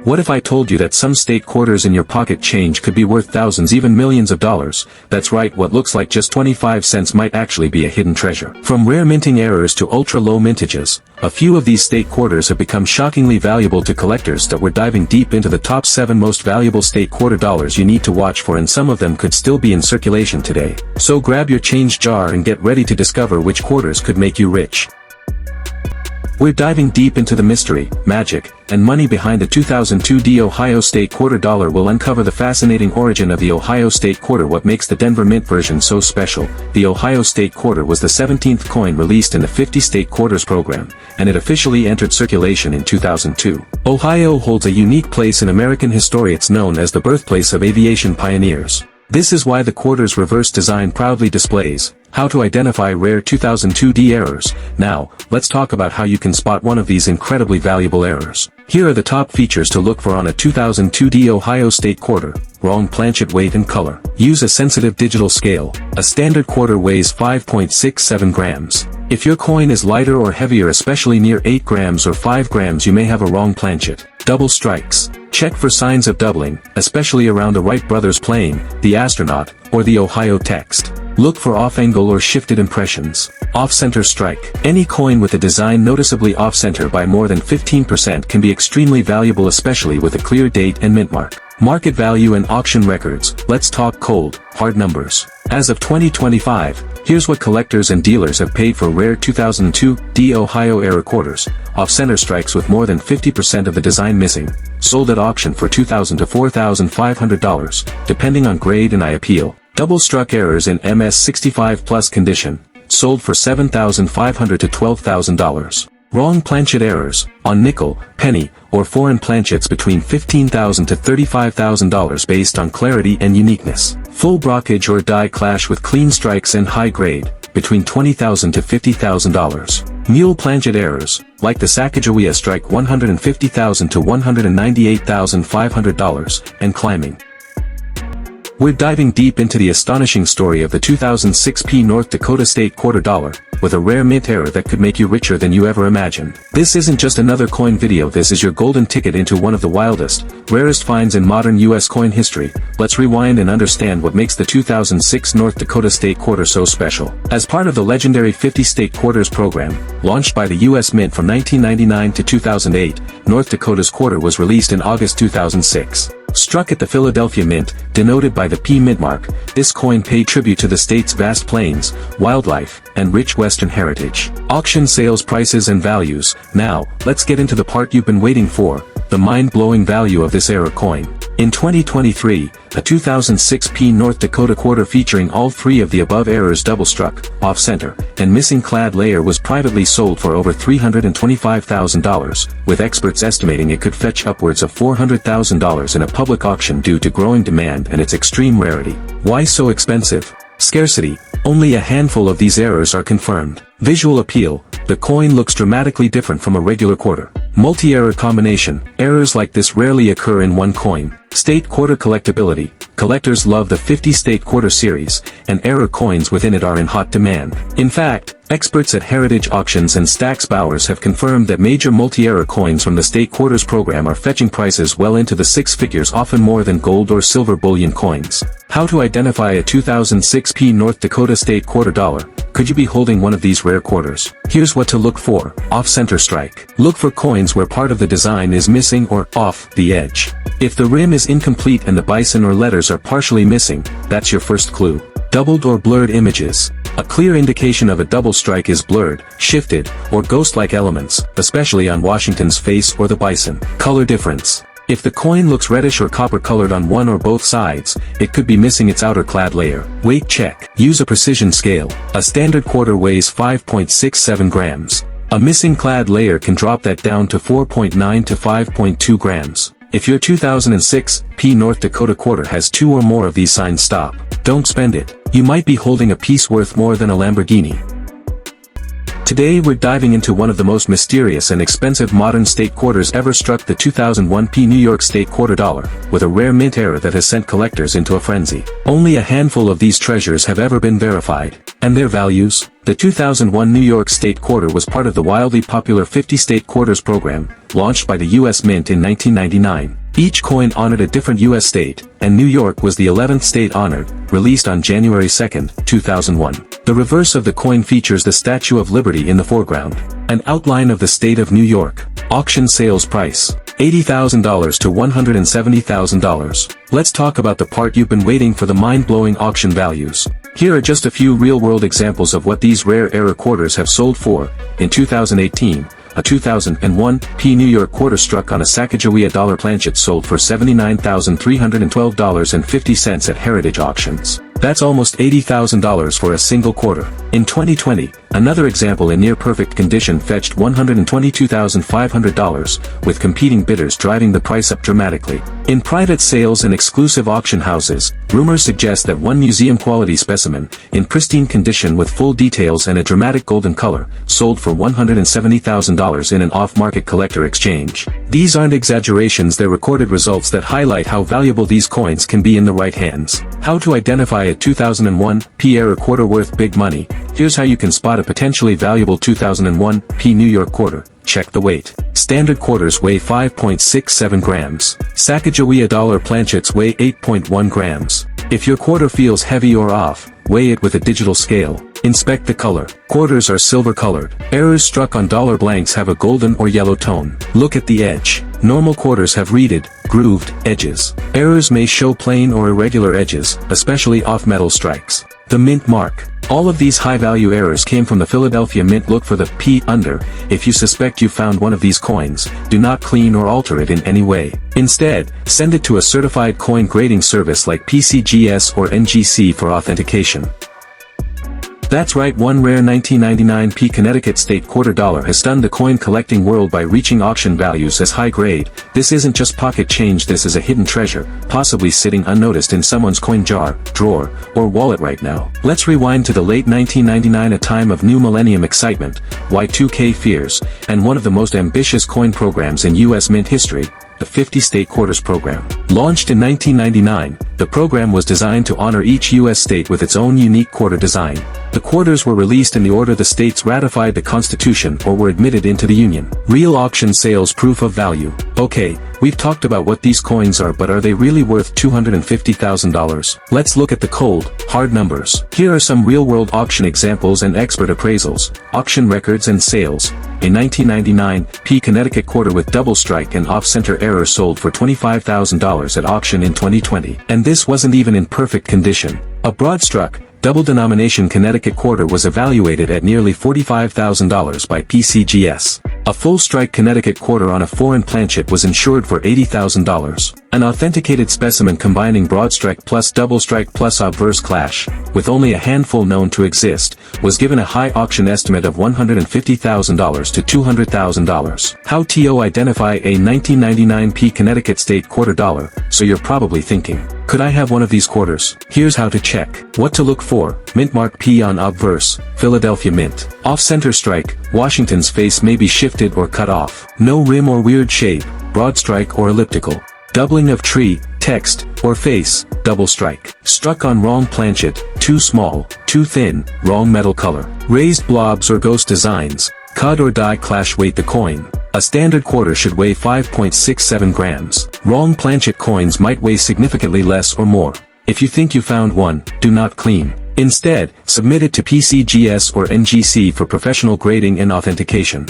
What if I told you that some state quarters in your pocket change could be worth thousands, even millions of dollars? That's right, what looks like just 25 cents might actually be a hidden treasure. From rare minting errors to ultra-low mintages, a few of these state quarters have become shockingly valuable to collectors. That we're diving deep into the top 7 most valuable state quarter dollars you need to watch for, and some of them could still be in circulation today. So grab your change jar and get ready to discover which quarters could make you rich. We're diving deep into the mystery, magic, and money behind the 2002 Ohio State Quarter Dollar. Will uncover the fascinating origin of the Ohio State Quarter, what makes the Denver Mint version so special. The Ohio State Quarter was the 17th coin released in the 50 State Quarters program, and it officially entered circulation in 2002. Ohio holds a unique place in American history. It's known as the birthplace of aviation pioneers. This is why the quarter's reverse design proudly displays how to identify rare 2002 errors. Now, let's talk about how you can spot one of these incredibly valuable errors. Here are the top features to look for on a 2002 Ohio State Quarter. Wrong planchet weight and color. Use a sensitive digital scale. A standard quarter weighs 5.67 grams. If your coin is lighter or heavier, especially near 8 grams or 5 grams, you may have a wrong planchet. Double strikes. Check for signs of doubling, especially around the Wright brothers plane, the astronaut, or the Ohio text. Look for off-angle or shifted impressions. Off-center strike. Any coin with a design noticeably off-center by more than 15% can be extremely valuable, especially with a clear date and mint mark. Market value and auction records. Let's talk cold, hard numbers. As of 2025, here's what collectors and dealers have paid for rare 2002 Ohio era quarters. Off-center strikes with more than 50% of the design missing. Sold at auction for $2,000 to $4,500, depending on grade and eye appeal. Double-struck errors in MS65 plus condition. Sold for $7,500 to $12,000. Wrong planchet errors, on nickel, penny, or foreign planchets between $15,000 to $35,000 based on clarity and uniqueness. Full blockage or die clash with clean strikes and high grade, between $20,000 to $50,000. Mule planchet errors, like the Sacagawea strike, $150,000 to $198,500, and climbing. We're diving deep into the astonishing story of the 2006 North Dakota State Quarter Dollar, with a rare mint error that could make you richer than you ever imagined. This isn't just another coin video, this is your golden ticket into one of the wildest, rarest finds in modern U.S. coin history. Let's rewind and understand what makes the 2006 North Dakota State Quarter so special. As part of the legendary 50 State Quarters program, launched by the U.S. Mint from 1999 to 2008, North Dakota's quarter was released in August 2006. Struck at the Philadelphia Mint, denoted by the P mint mark, this coin paid tribute to the state's vast plains, wildlife, and rich Western heritage. Auction sales prices and values. Now, let's get into the part you've been waiting for, the mind-blowing value of this era coin. In 2023, a 2006 North Dakota quarter featuring all 3 of the above errors, double-struck, off-center, and missing clad layer, was privately sold for over $325,000, with experts estimating it could fetch upwards of $400,000 in a public auction due to growing demand and its extreme rarity. Why so expensive? Scarcity. Only a handful of these errors are confirmed. Visual appeal. The coin looks dramatically different from a regular quarter. Multi-error combination. Errors like this rarely occur in one coin. State quarter collectability. Collectors love the 50 State Quarter series, and error coins within it are in hot demand. In fact, experts at Heritage Auctions and Stax Bowers have confirmed that major multi-error coins from the State Quarters program are fetching prices well into the 6 figures, often more than gold or silver bullion coins. How to identify a 2006 North Dakota State Quarter Dollar? Could you be holding one of these rare quarters? Here's what to look for. Off-center strike. Look for coins where part of the design is missing or off the edge. If the rim is incomplete and the bison or letters are partially missing, that's your first clue. Doubled or blurred images. A clear indication of a double strike is blurred, shifted, or ghost-like elements, especially on Washington's face or the bison. Color difference. If the coin looks reddish or copper-colored on one or both sides, it could be missing its outer clad layer. Weight check. Use a precision scale. A standard quarter weighs 5.67 grams. A missing clad layer can drop that down to 4.9 to 5.2 grams. If your 2006 North Dakota quarter has 2 or more of these signs, stop. Don't spend it. You might be holding a piece worth more than a Lamborghini. Today we're diving into one of the most mysterious and expensive modern state quarters ever struck, the 2001 New York State quarter dollar, with a rare mint error that has sent collectors into a frenzy. Only a handful of these treasures have ever been verified. And their values? The 2001 New York State quarter was part of the wildly popular 50 state quarters program, launched by the U.S. Mint in 1999. Each coin honored a different U.S. state, and New York was the 11th state honored, released on January 2, 2001. The reverse of the coin features the Statue of Liberty in the foreground. An outline of the state of New York. Auction sales price: $80,000 to $170,000. Let's talk about the part you've been waiting for, the mind-blowing auction values. Here are just a few real-world examples of what these rare error quarters have sold for. In 2018, a 2001 New York quarter struck on a Sacagawea dollar planchet sold for $79,312.50 at Heritage Auctions. That's almost $80,000 for a single quarter. In 2020, another example in near-perfect condition fetched $122,500, with competing bidders driving the price up dramatically. In private sales and exclusive auction houses, rumors suggest that one museum-quality specimen, in pristine condition with full details and a dramatic golden color, sold for $170,000 in an off-market collector exchange. These aren't exaggerations, they're recorded results that highlight how valuable these coins can be in the right hands. How to identify a 2001 error quarter worth big money? Here's how you can spot a potentially valuable 2001 New York quarter. Check the weight. Standard quarters weigh 5.67 grams. Sacagawea dollar planchets weigh 8.1 grams. If your quarter feels heavy or off, weigh it with a digital scale. Inspect the color. Quarters are silver colored. Errors struck on dollar blanks have a golden or yellow tone. Look at the edge. Normal quarters have reeded, grooved edges. Errors may show plain or irregular edges, especially off metal strikes. The mint mark. All of these high-value errors came from the Philadelphia Mint. Look for the P under. If you suspect you found one of these coins, do not clean or alter it in any way. Instead, send it to a certified coin grading service like PCGS or NGC for authentication. That's right, one rare 1999 Connecticut state quarter dollar has stunned the coin collecting world by reaching auction values as high grade. This isn't just pocket change, this is a hidden treasure, possibly sitting unnoticed in someone's coin jar, drawer, or wallet right now. Let's rewind to the late 1999, a time of new millennium excitement, Y2K fears, and one of the most ambitious coin programs in U.S. Mint history, the 50 State Quarters Program. Launched in 1999, the program was designed to honor each U.S. state with its own unique quarter design. The quarters were released in the order the states ratified the Constitution or were admitted into the Union. Real auction sales proof of value. Okay, we've talked about what these coins are, but are they really worth $250,000? Let's look at the cold, hard numbers. Here are some real-world auction examples and expert appraisals, auction records and sales. In 1999, Connecticut quarter with double strike and off-center error sold for $25,000 at auction in 2020. And this wasn't even in perfect condition. A broad-struck, double-denomination Connecticut quarter was evaluated at nearly $45,000 by PCGS. A full-strike Connecticut quarter on a foreign planchet was insured for $80,000. An authenticated specimen combining broad strike plus double strike plus obverse clash, with only a handful known to exist, was given a high auction estimate of $150,000 to $200,000. How to identify a 1999 Connecticut state quarter dollar? So you're probably thinking, could I have one of these quarters? Here's how to check. What to look for: mint mark P on obverse, Philadelphia Mint. Off-center strike, Washington's face may be shifted or cut off. No rim or weird shape, broad strike or elliptical. Doubling of tree, text, or face, double strike. Struck on wrong planchet, too small, too thin, wrong metal color. Raised blobs or ghost designs, cut or die clash. Weight the coin. A standard quarter should weigh 5.67 grams. Wrong planchet coins might weigh significantly less or more. If you think you found one, do not clean. Instead, submit it to PCGS or NGC for professional grading and authentication.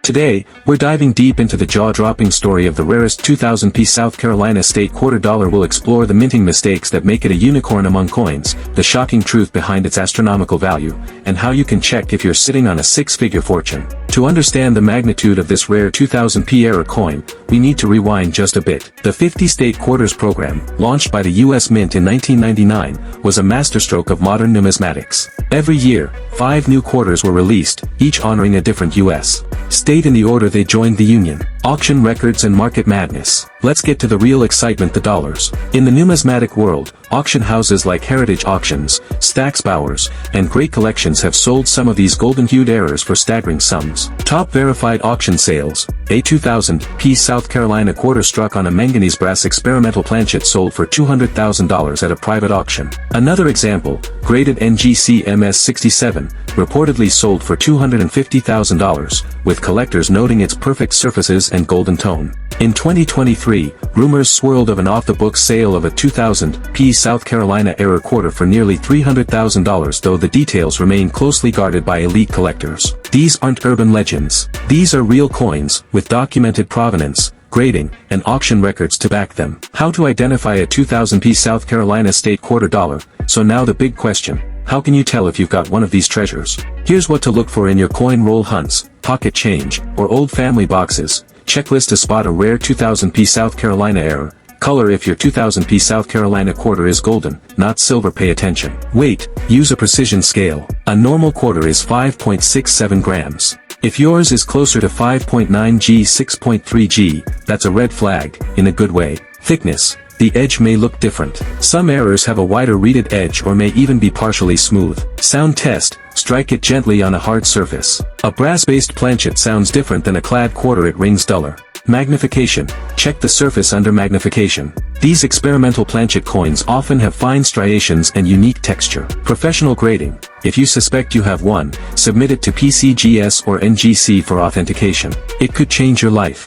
Today, we're diving deep into the jaw-dropping story of the rarest 2000 South Carolina state quarter dollar. We'll explore the minting mistakes that make it a unicorn among coins, the shocking truth behind its astronomical value, and how you can check if you're sitting on a six-figure fortune. To understand the magnitude of this rare 2000 era coin, we need to rewind just a bit. The 50 State Quarters program, launched by the U.S. Mint in 1999, was a masterstroke of modern numismatics. Every year, 5 new quarters were released, each honoring a different U.S. state in the order they joined the Union. auction records and market madness. Let's get to the real excitement, the dollars. In the numismatic world, auction houses like Heritage Auctions, Stack's Bowers, and Great Collections have sold some of these golden-hued errors for staggering sums. Top verified auction sales: a 2000p South Carolina quarter struck on a manganese brass experimental planchet sold for $200,000 at a private auction. Another example, graded NGC MS67, reportedly sold for $250,000, with collectors noting its perfect surfaces and golden tone. In 2023, rumors swirled of an off-the-books sale of a 2000p South Carolina error quarter for nearly $300,000, though the details remain closely guarded by elite collectors. These aren't urban legends. These are real coins, with documented provenance, grading, and auction records to back them. How to identify a 2000p South Carolina state quarter dollar? So now the big question: how can you tell if you've got one of these treasures? Here's what to look for in your coin roll hunts: pocket change, or old family boxes. Checklist to spot a rare 2000p South Carolina error. Color: if your 2000p South Carolina quarter is golden, not silver, pay attention. Weight: use a precision scale. A normal quarter is 5.67 grams. If yours is closer to 5.9 g, 6.3 g, that's a red flag, in a good way. Thickness: the edge may look different. Some errors have a wider reeded edge or may even be partially smooth. Sound test: strike it gently on a hard surface. A brass-based planchet sounds different than a clad quarter, it rings duller. Magnification: check the surface under magnification. These experimental planchet coins often have fine striations and unique texture. Professional grading: if you suspect you have one, submit it to PCGS or NGC for authentication. It could change your life.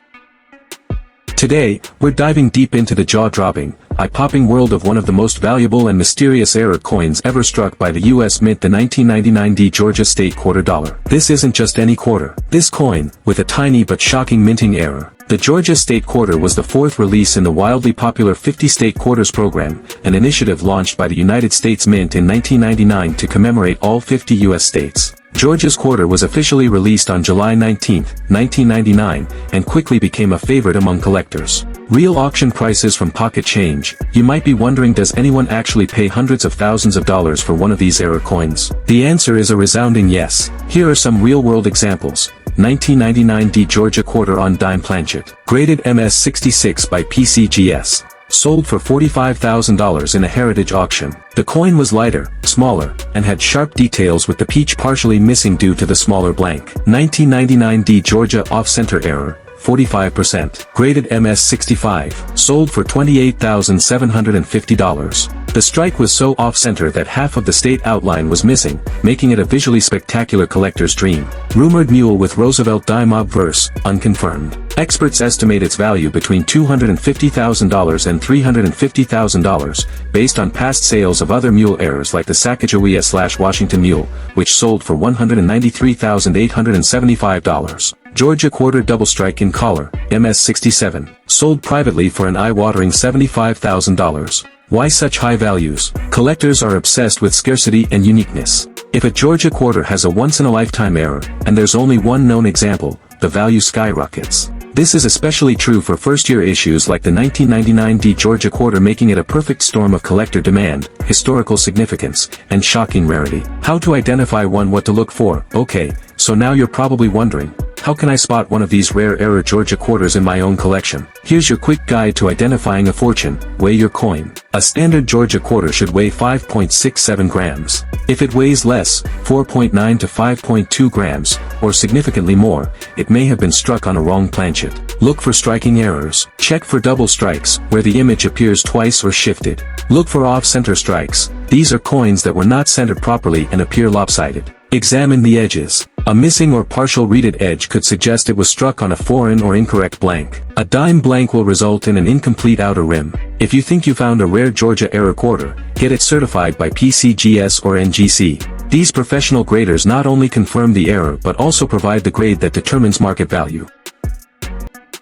Today, we're diving deep into the jaw-dropping, eye-popping world of one of the most valuable and mysterious error coins ever struck by the U.S. Mint, the 1999 Georgia State quarter dollar. This isn't just any quarter. This coin, with a tiny but shocking minting error. The Georgia State quarter was the fourth release in the wildly popular 50 State Quarters program, an initiative launched by the United States Mint in 1999 to commemorate all 50 U.S. states. Georgia's quarter was officially released on July 19, 1999, and quickly became a favorite among collectors. Real auction prices from pocket change. You might be wondering, does anyone actually pay hundreds of thousands of dollars for one of these error coins? The answer is a resounding yes. Here are some real-world examples. 1999 Georgia quarter on dime planchet. Graded MS66 by PCGS. Sold for $45,000 in a heritage auction. The coin was lighter, smaller, and had sharp details, with the peach partially missing due to the smaller blank. 1999 Georgia off-center error, 45%. Graded MS65. Sold for $28,750. The strike was so off-center that half of the state outline was missing, making it a visually spectacular collector's dream. Rumored mule with Roosevelt dime obverse, unconfirmed. Experts estimate its value between $250,000 and $350,000, based on past sales of other mule errors like the Sacagawea/Washington mule, which sold for $193,875. Georgia quarter double strike in collar, MS67. Sold privately for an eye-watering $75,000. Why such high values? Collectors are obsessed with scarcity and uniqueness. If a Georgia quarter has a once-in-a-lifetime error, and there's only one known example, the value skyrockets. This is especially true for first-year issues like the 1999 Georgia quarter, making it a perfect storm of collector demand, historical significance, and shocking rarity. How to identify one? What to look for? Okay, so now you're probably wondering, how can I spot one of these rare error Georgia quarters in my own collection? Here's your quick guide to identifying a fortune. Weigh your coin. A standard Georgia quarter should weigh 5.67 grams. If it weighs less, 4.9 to 5.2 grams, or significantly more, it may have been struck on a wrong planchet. Look for striking errors. Check for double strikes, where the image appears twice or shifted. Look for off-center strikes. These are coins that were not centered properly and appear lopsided. Examine the edges. A missing or partial reeded edge could suggest it was struck on a foreign or incorrect blank. A dime blank will result in an incomplete outer rim. If you think you found a rare Georgia error quarter, get it certified by PCGS or NGC. These professional graders not only confirm the error but also provide the grade that determines market value.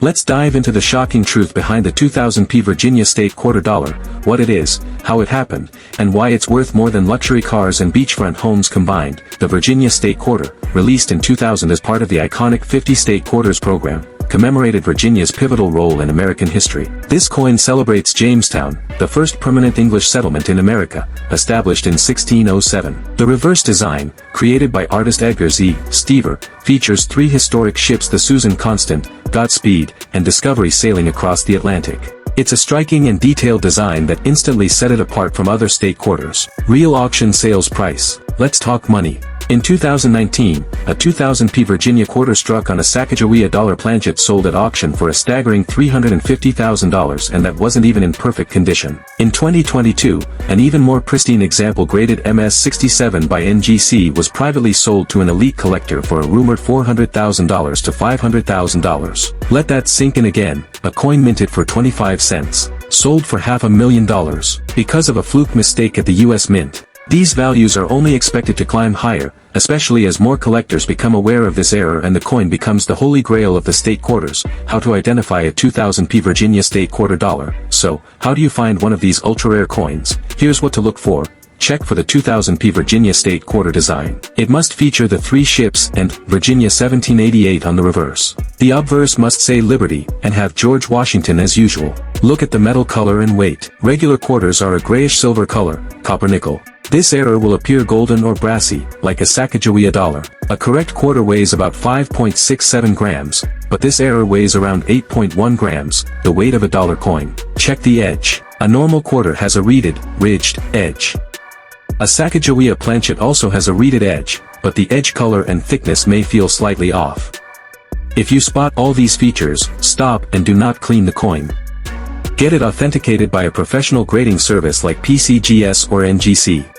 Let's dive into the shocking truth behind the 2000p Virginia State quarter dollar, what it is, how it happened, and why it's worth more than luxury cars and beachfront homes combined. The Virginia State quarter, released in 2000 as part of the iconic 50 State Quarters program, commemorated Virginia's pivotal role in American history. This coin celebrates Jamestown, the first permanent English settlement in America, established in 1607. The reverse design, created by artist Edgar Z. Stever, features three historic ships: the Susan Constant, Godspeed, and Discovery sailing across the Atlantic. It's a striking and detailed design that instantly set it apart from other state quarters. Real auction sales price. Let's talk money. In 2019, a 2000p Virginia quarter struck on a Sacagawea dollar planchet sold at auction for a staggering $350,000, and that wasn't even in perfect condition. In 2022, an even more pristine example graded MS67 by NGC was privately sold to an elite collector for a rumored $400,000 to $500,000. Let that sink in again. A coin minted for 25 cents, sold for $500,000, because of a fluke mistake at the US Mint. These values are only expected to climb higher, especially as more collectors become aware of this error and the coin becomes the holy grail of the state quarters. How to identify a 2000p Virginia state quarter dollar. So, how do you find one of these ultra-rare coins? Here's what to look for. Check for the 2000p Virginia state quarter design. It must feature the 3 ships and Virginia 1788 on the reverse. The obverse must say Liberty and have George Washington as usual. Look at the metal color and weight. Regular quarters are a grayish silver color, copper nickel. This error will appear golden or brassy, like a Sacagawea dollar. A correct quarter weighs about 5.67 grams, but this error weighs around 8.1 grams, the weight of a dollar coin. Check the edge. A normal quarter has a ridged edge. A Sacagawea planchet also has a reeded edge, but the edge color and thickness may feel slightly off. If you spot all these features, stop and do not clean the coin. Get it authenticated by a professional grading service like PCGS or NGC.